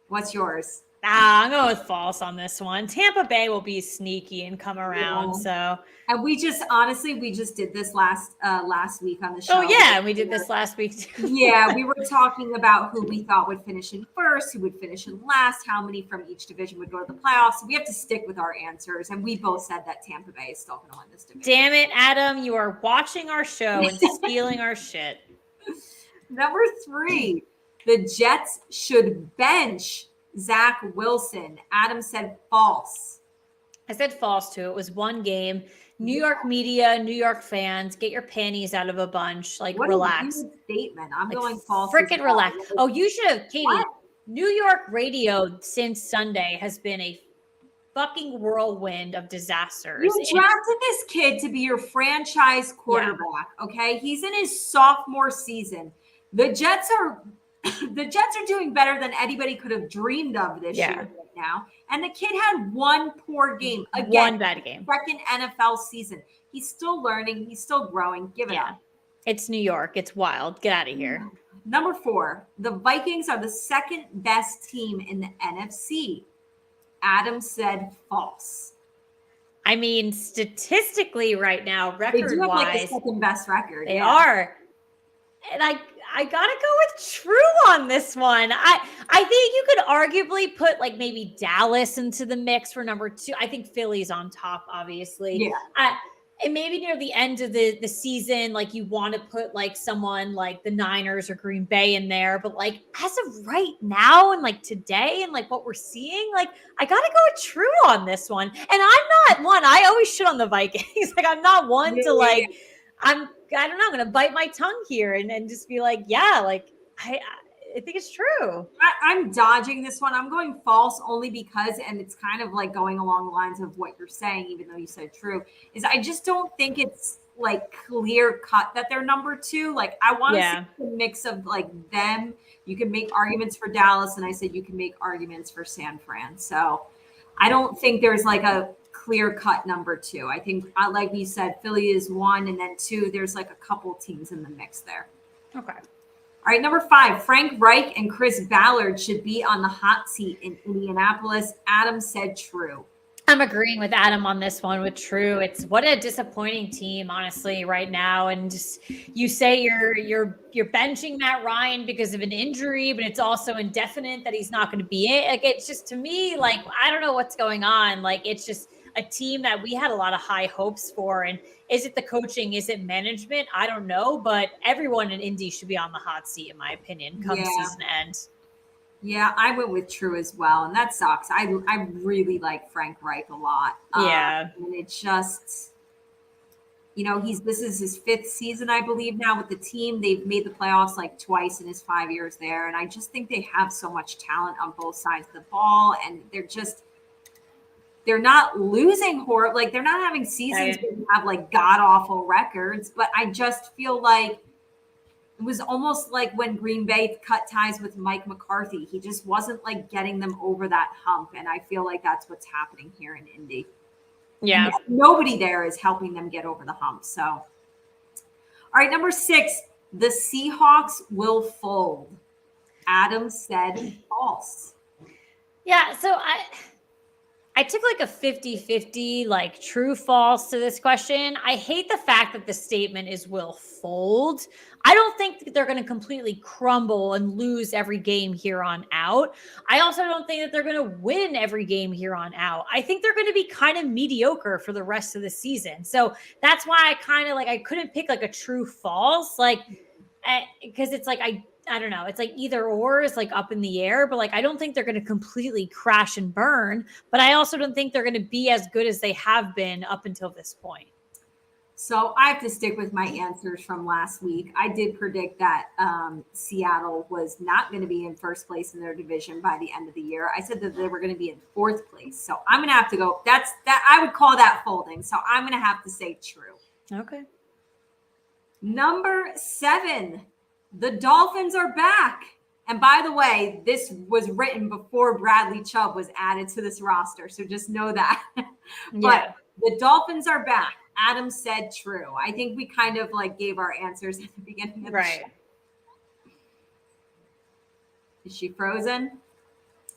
What's yours? I'm going with false on this one. Tampa Bay will be sneaky and come around. So, and we just did this last week on the show. Oh yeah, we did this last week too. Yeah, we were talking about who we thought would finish in first, who would finish in last, how many from each division would go to the playoffs. So we have to stick with our answers, and we both said that Tampa Bay is still going to win this division. Damn it, Adam! You are watching our show and stealing our shit. Number 3, the Jets should bench Zach Wilson. Adam said false. I said false too. It was 1 game. New York media, New York fans, get your panties out of a bunch. Like, what relax. A weird statement. I'm going false. Freaking relax. Oh, you should have, Katie. What? New York radio since Sunday has been a fucking whirlwind of disasters. You drafted this kid to be your franchise quarterback. Yeah. Okay, he's in his sophomore season. The Jets are doing better than anybody could have dreamed of this year right now. And the kid had 1 poor game. Again, 1 bad game. Second NFL season. He's still learning. He's still growing. Give it up. It's New York. It's wild. Get out of here. Number 4, the Vikings are the second best team in the NFC. Adam said false. I mean, statistically right now, record-wise, they do have like the second best record. They are. And I gotta go with true on this one. I think you could arguably put like maybe Dallas into the mix for number 2. I think Philly's on top, obviously. Yeah. And maybe near the end of the season, like you want to put like someone like the Niners or Green Bay in there. But like as of right now and like today and like what we're seeing, like I gotta go with true on this one. And I'm not one. I always shit on the Vikings. Like I'm not one to like. I'm I don't know, I'm going to bite my tongue here and just be like, yeah, like I think it's true. I'm dodging this one. I'm going false only because, and it's kind of like going along the lines of what you're saying, even though you said true, is I just don't think it's like clear cut that they're number 2. Like I want to see a mix of like them. You can make arguments for Dallas, and I said you can make arguments for San Fran. So I don't think there's like a clear cut number 2. I think, like we said, Philly is 1, and then 2, there's like a couple teams in the mix there. Okay. All right, number 5, Frank Reich and Chris Ballard should be on the hot seat in Indianapolis. Adam said true. I'm agreeing with Adam on this one with true. It's what a disappointing team, honestly, right now. And just you say you're benching Matt Ryan because of an injury, but it's also indefinite that he's not going to be it. Like it's just to me, like I don't know what's going on. Like it's just a team that we had a lot of high hopes for. And is it the coaching? Is it management? I don't know, but everyone in Indy should be on the hot seat, in my opinion, come season end. Yeah, I went with true as well, and that sucks. I really like Frank Reich a lot. Yeah, and it just, this is his 5th season, I believe, now with the team. They've made the playoffs like twice in his 5 years there, and I just think they have so much talent on both sides of the ball, and they're not losing like they're not having seasons where you have like god awful records, but I just feel like it was almost like when Green Bay cut ties with Mike McCarthy. He just wasn't like getting them over that hump. And I feel like that's what's happening here in Indy. Yeah. And nobody there is helping them get over the hump. So, all right, number 6, the Seahawks will fold. Adam said false. Yeah. So I took like a 50-50, like true false to this question. I hate the fact that the statement is will fold. I don't think that they're going to completely crumble and lose every game here on out. I also don't think that they're going to win every game here on out. I think they're going to be kind of mediocre for the rest of the season. So that's why I kind of like, I couldn't pick like a true false, like, because it's like, I don't know. It's like either or is like up in the air, but like I don't think they're going to completely crash and burn. But I also don't think they're going to be as good as they have been up until this point. So I have to stick with my answers from last week. I did predict that Seattle was not going to be in first place in their division by the end of the year. I said that they were going to be in 4th place. So I'm going to have to go. I would call that folding. So I'm going to have to say true. Okay. Number 7. The Dolphins are back. And by the way, this was written before Bradley Chubb was added to this roster. So just know that. But the Dolphins are back. Adam said true. I think we kind of like gave our answers at the beginning of the show. Is she frozen?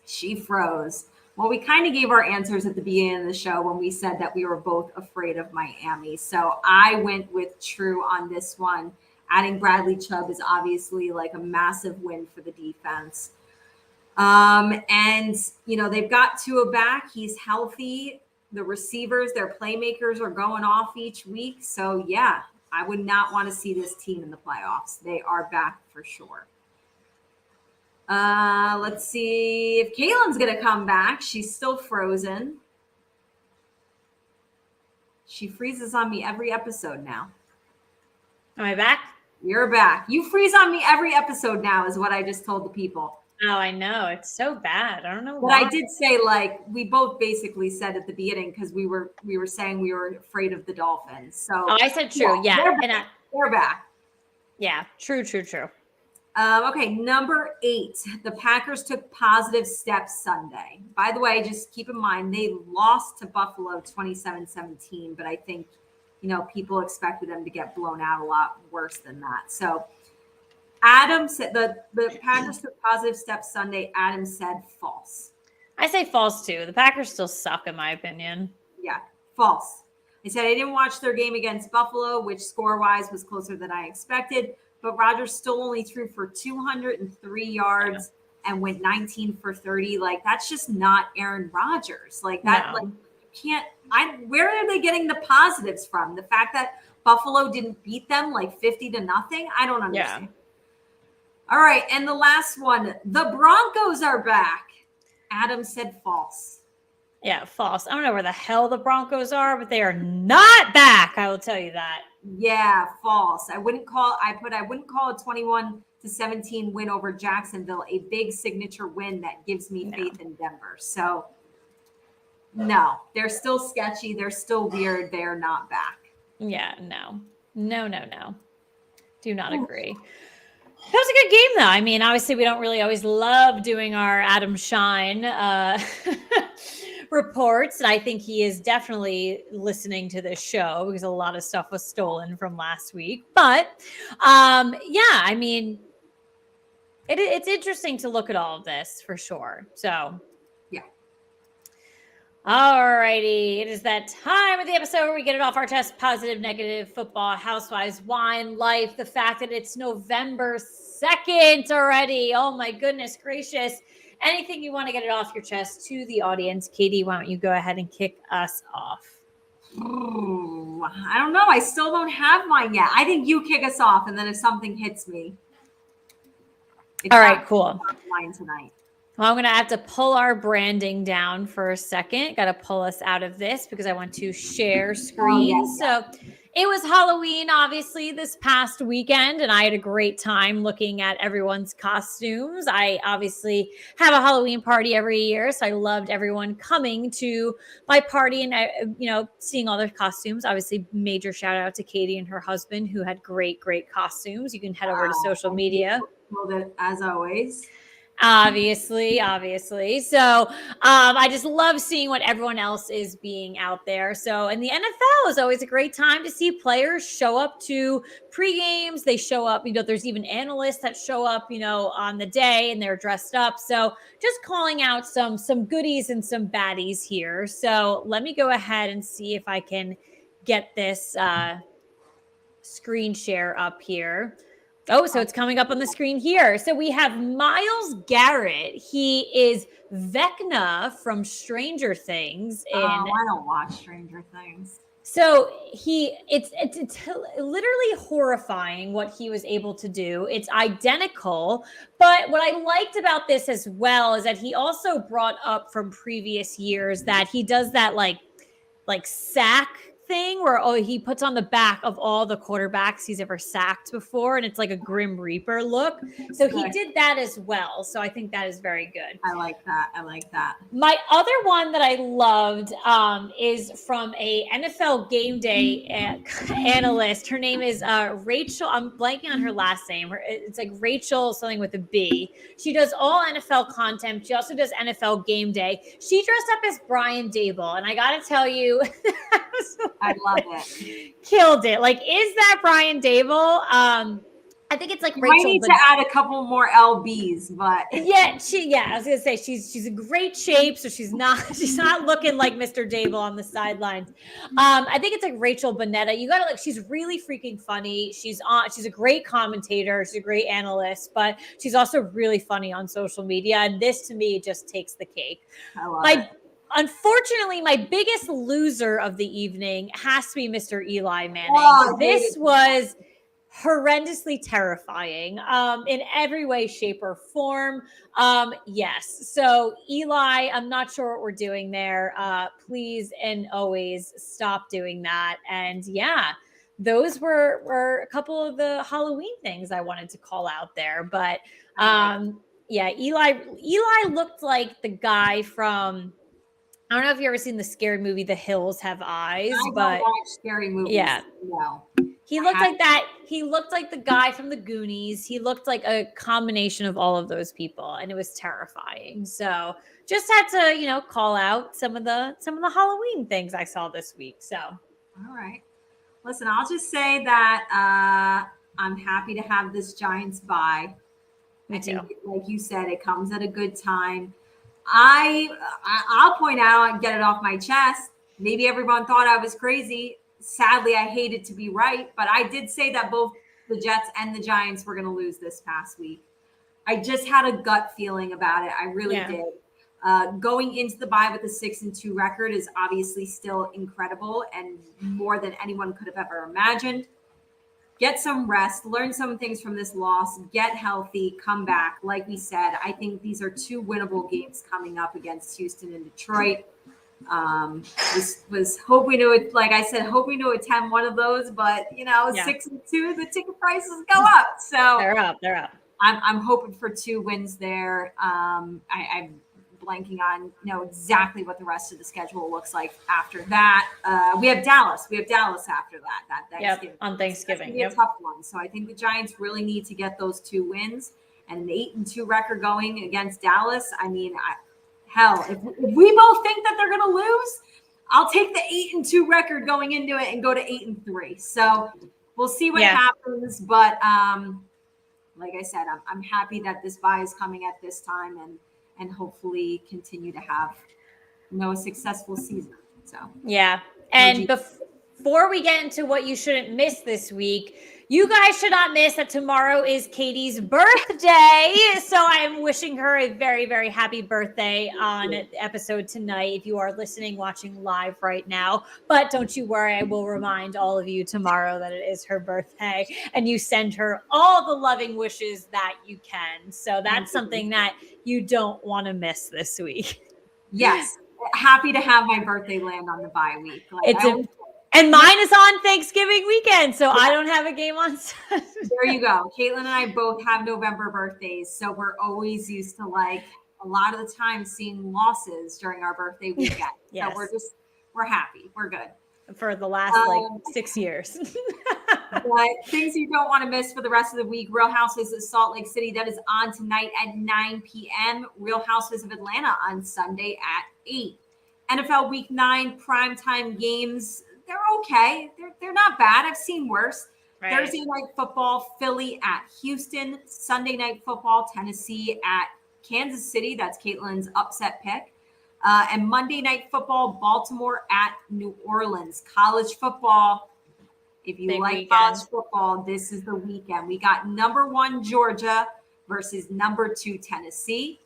She froze. Well, we kind of gave our answers at the beginning of the show when we said that we were both afraid of Miami. So I went with true on this one. Adding Bradley Chubb is obviously like a massive win for the defense. And, they've got Tua back. He's healthy. The receivers, their playmakers are going off each week. So, yeah, I would not want to see this team in the playoffs. They are back for sure. Let's see if Kaylin's going to come back. She's still frozen. She freezes on me every episode now. Am I back? You're back. You freeze on me every episode now is what I just told the people. Oh, I know. It's so bad. I don't know why. But I did say, like, we both basically said at the beginning because we were saying we were afraid of the Dolphins. So I said true. Yeah. They're back. Yeah. True. Okay. Number 8. The Packers took positive steps Sunday. By the way, just keep in mind, they lost to Buffalo 27-17, but I think, people expected them to get blown out a lot worse than that. So Adam said the Packers took positive steps Sunday. Adam said false. I say false too. The Packers still suck in my opinion. Yeah, false. I said I didn't watch their game against Buffalo, which score-wise was closer than I expected, but Rodgers still only threw for 203 yards and went 19 for 30. Like, that's just not Aaron Rodgers. Like that, where are they getting the positives from? The fact that Buffalo didn't beat them like 50-0? I don't understand. Yeah. All right. And the last one, the Broncos are back. Adam said false. Yeah, false. I don't know where the hell the Broncos are, but they are not back. I will tell you that. Yeah, false. I wouldn't call a 21-17 win over Jacksonville a big signature win that gives me faith in Denver. So no, they're still sketchy. They're still weird. They're not back. Yeah, no. Do not agree. That was a good game, though. I mean, obviously, we don't really always love doing our Adam Shine reports. And I think he is definitely listening to this show because a lot of stuff was stolen from last week. But yeah, I mean, it's interesting to look at all of this for sure. So, yeah. All righty. It is that time of the episode where we get it off our chest. Positive, negative, football, housewives, wine, life. The fact that it's November 2nd already. Oh my goodness gracious. Anything you want to get it off your chest to the audience. Katie, why don't you go ahead and kick us off? Ooh, I don't know. I still don't have mine yet. I think you kick us off, and then if something hits me. All right, cool. Mine tonight. Well, I'm going to have to pull our branding down for a second. Got to pull us out of this because I want to share screen. So it was Halloween, obviously, this past weekend, and I had a great time looking at everyone's costumes. I obviously have a Halloween party every year, so I loved everyone coming to my party and, seeing all their costumes. Obviously, major shout out to Katie and her husband who had great, great costumes. You can head over to social media. Well, as always. Obviously. So I just love seeing what everyone else is being out there. So, and the NFL is always a great time to see players show up to pre-games. They show up, there's even analysts that show up, on the day and they're dressed up. So just calling out some goodies and some baddies here. So let me go ahead and see if I can get this screen share up here. Oh, so it's coming up on the screen here. So we have Myles Garrett. He is Vecna from Stranger Things. I don't watch Stranger Things. So it's literally horrifying what he was able to do. It's identical. But what I liked about this as well is that he also brought up from previous years that he does that like sack thing where he puts on the back of all the quarterbacks he's ever sacked before, and it's like a Grim Reaper look. So he did that as well. So I think that is very good. I like that. My other one that I loved is from a NFL Game Day analyst. Her name is Rachel. I'm blanking on her last name. It's like Rachel something with a B. She does all NFL content. She also does NFL Game Day. She dressed up as Brian Dable, and I got to tell you, I love it. Killed it. Like, is that Brian Dable? I think it's like Rachel. I need to add a couple more LBs, but yeah, I was gonna say she's in great shape, so she's not looking like Mr. Dable on the sidelines. I think it's like Rachel Bonetta. You gotta she's really freaking funny. She's a great commentator, she's a great analyst, but she's also really funny on social media. And this to me just takes the cake. I love it. Unfortunately, my biggest loser of the evening has to be Mr. Eli Manning. This was horrendously terrifying in every way, shape, or form. Yes. So Eli, I'm not sure what we're doing there. Please and always stop doing that. And yeah, those were a couple of the Halloween things I wanted to call out there. But yeah, Eli looked like the guy from, I don't know if you've ever seen the scary movie The Hills Have Eyes, but don't watch scary movies. Yeah. No. He looked like that. He looked like the guy from the Goonies. He looked like a combination of all of those people, and it was terrifying. So just had to, call out some of the Halloween things I saw this week. So all right. Listen, I'll just say that I'm happy to have this Giants bye. Me too. Think, like you said, it comes at a good time. I'll point out and get it off my chest. Maybe everyone thought I was crazy. Sadly, I hated to be right, but I did say that both the Jets and the Giants were going to lose this past week. I just had a gut feeling about it. I really did. Going into the bye with a 6-2 record is obviously still incredible and more than anyone could have ever imagined. Get some rest, learn some things from this loss, get healthy, come back. Like we said, I think these are two winnable games coming up against Houston and Detroit. Was hoping to, like I said, hoping to attend one of those, but 6-2, the ticket prices go up. So They're up. I'm hoping for 2 wins there. I'm blanking on exactly what the rest of the schedule looks like after that. We have Dallas. After that Thanksgiving. Yep, on Thanksgiving. It's gonna be a tough one. So I think the Giants really need to get those 2 wins and an 8-2 record going against Dallas. I mean, hell, if we both think that they're gonna lose, I'll take the 8-2 record going into it and go to 8-3. So we'll see what happens. But like I said, I'm happy that this bye is coming at this time and hopefully continue to have a successful season. So yeah. And before we get into what you shouldn't miss this week, you guys should not miss that tomorrow is Katie's birthday. So I am wishing her a very, very happy birthday on the episode tonight if you are listening, watching live right now. But don't you worry, I will remind all of you tomorrow that it is her birthday and you send her all the loving wishes that you can. So that's something that you don't want to miss this week. Yes. Happy to have my birthday land on the bye week. And mine is on Thanksgiving weekend, so I don't have a game on Sunday. There you go. Caitlin and I both have November birthdays, so we're always used to a lot of the time seeing losses during our birthday weekend. Yes. So we're happy. We're good. For the last 6 years. But things you don't want to miss for the rest of the week: Real Housewives of Salt Lake City, that is on tonight at 9 p.m. Real Housewives of Atlanta on Sunday at 8. NFL Week 9 primetime games. They're okay. They're not bad. I've seen worse. Right. Thursday night football, Philly at Houston. Sunday night football, Tennessee at Kansas City. That's Caitlin's upset pick. And Monday night football, Baltimore at New Orleans. College football. If you like college football, this is the weekend. We got number 1 Georgia versus number 2 Tennessee.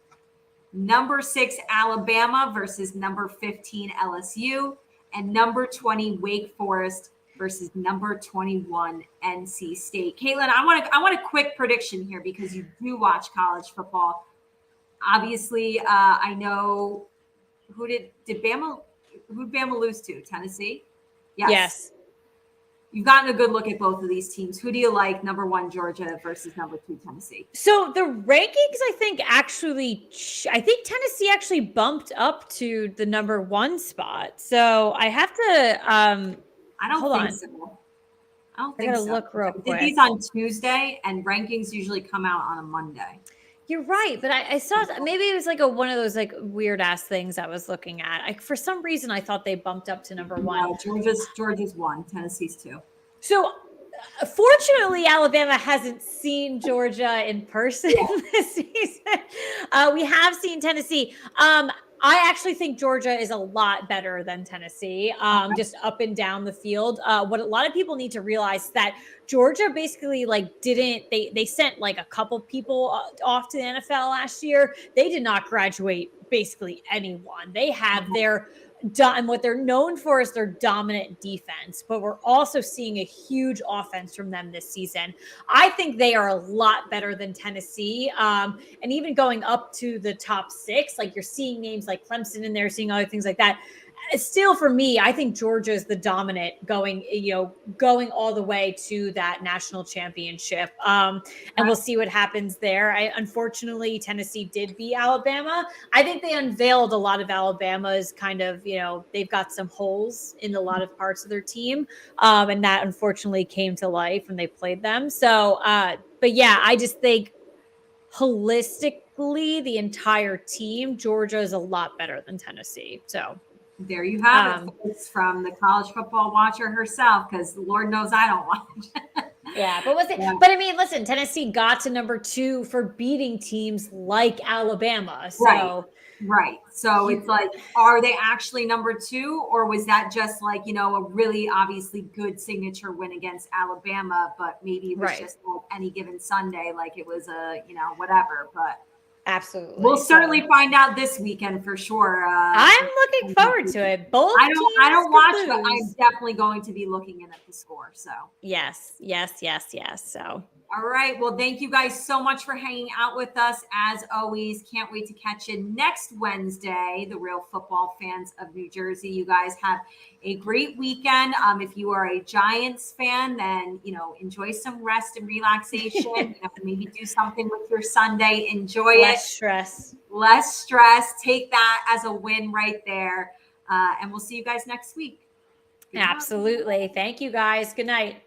Number 6 Alabama versus number 15 LSU. And number 20 Wake Forest versus number 21 NC State. Caitlin, I want a quick prediction here because you do watch college football. Obviously, I know who'd Bama lose to? Tennessee? Yes. You've gotten a good look at both of these teams. Who do you like, number 1 Georgia versus number 2 Tennessee? So the rankings, I think Tennessee actually bumped up to the number 1 spot. So I have to I don't think so. I gotta look real quick. Did these on Tuesday, and rankings usually come out on a Monday. You're right, but I saw maybe it was one of those weird ass things I was looking at. For some reason, I thought they bumped up to number 1. No, Georgia's 1, Tennessee's 2. So, fortunately, Alabama hasn't seen Georgia in person this season. We have seen Tennessee. I actually think Georgia is a lot better than Tennessee, just up and down the field. What a lot of people need to realize is that Georgia basically they sent a couple people off to the NFL last year. They did not graduate basically anyone. They have and what they're known for is their dominant defense, but we're also seeing a huge offense from them this season. I think they are a lot better than Tennessee. And even going up to the top 6, you're seeing names like Clemson in there, seeing other things like that. Still, for me, I think Georgia is the dominant going all the way to that national championship. And we'll see what happens there. Unfortunately, Tennessee did beat Alabama. I think they unveiled a lot of Alabama's kind of, they've got some holes in a lot of parts of their team. And that unfortunately came to life when they played them. So, but yeah, I just think holistically, the entire team, Georgia is a lot better than Tennessee. So there you have it. It's from the college football watcher herself, because Lord knows I don't watch. Yeah, but But I mean, listen, Tennessee got to number 2 for beating teams like Alabama. So right. So it's are they actually number 2, or was that just a really obviously good signature win against Alabama, but maybe it was just any given Sunday, it was a whatever, but. Absolutely. We'll certainly find out this weekend for sure. I'm looking forward to it. Both I don't watch, but I'm definitely going to be looking in at the score. So yes. So All right. Well, thank you guys so much for hanging out with us. As always, can't wait to catch you next Wednesday, the real football fans of New Jersey. You guys have a great weekend. If you are a Giants fan, then, enjoy some rest and relaxation. Maybe do something with your Sunday. Enjoy it. Less stress. Less stress. Take that as a win right there. And we'll see you guys next week. Absolutely. Thank you, guys. Good night.